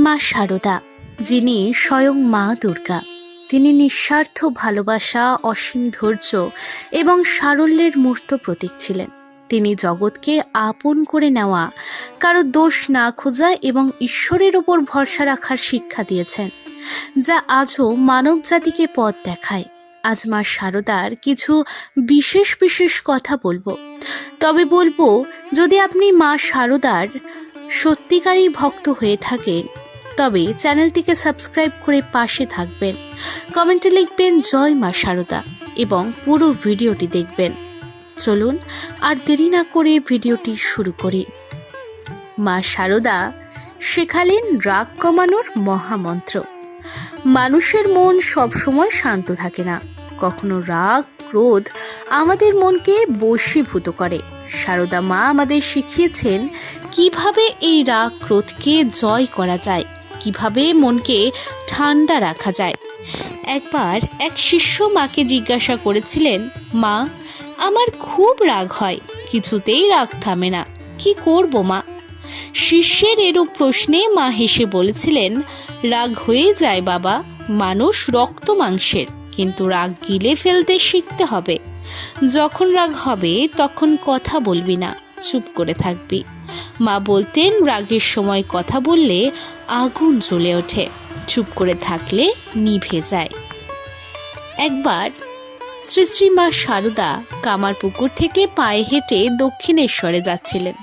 মা শারদা, যিনি স্বয়ং মা দুর্গা, তিনি নিঃস্বার্থ ভালোবাসা, অসীম ধৈর্য এবং সারল্যের মূর্ত প্রতীক ছিলেন। তিনি জগৎকে আপন করে নেওয়া, কারো দোষ না খোঁজা এবং ঈশ্বরের ওপর ভরসা রাখার শিক্ষা দিয়েছেন, যা আজও মানব জাতিকে পথ দেখায়। আজ মা শারদার কিছু বিশেষ বিশেষ কথা বলবো। তবে বলবো, যদি আপনি মা শারদার সত্যিকারই ভক্ত হয়ে থাকেন, তবে চ্যানেলটিকে সাবস্ক্রাইব করে পাশে থাকবেন, কমেন্টে লিখবেন জয় মা শারদা এবং পুরো ভিডিওটি দেখবেন। চলুন আর দেরি না করে ভিডিওটি শুরু করি। মা শারদা শেখালেন রাগ কমানোর মহামন্ত্র। মানুষের মন সবসময় শান্ত থাকে না, কখনো রাগ ক্রোধ আমাদের মনকে বশীভূত করে। শারদা মা আমাদের শিখিয়েছেন কিভাবে এই রাগ ক্রোধকে জয় করা যায়, কিভাবে মনকে ঠান্ডা রাখা যায়। একবার এক শিষ্য মাকে জিজ্ঞাসা করেছিলেন, মা, আমার খুব রাগ হয়, কিছুতেই রাগ থামে না, কি করব মা? শিষ্যের এরূপ প্রশ্নে মা হেসে বলেছিলেন, রাগ হয়ে যায় বাবা, মানুষ রক্ত মাংসের, কিন্তু রাগ গিলে ফেলতে শিখতে হবে। যখন রাগ হবে তখন কথা বলবি না, চুপ করে থাকবি। মা বলতেন, রাগের সময় কথা বললে আগুন জ্বলে ওঠে, চুপ করে থাকলে নিভে যায়। একবার শ্রী শ্রী মা শারদা কামারপুকুর থেকে পায়ে হেঁটে দক্ষিণেশ্বরে যাচ্ছিলেন।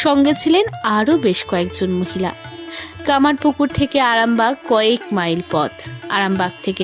সঙ্গে ছিলেন আরও বেশ কয়েকজন মহিলা। কামারপুকুর থেকে আরামবাগ কয়েক মাইল পথ। আরামবাগ থেকে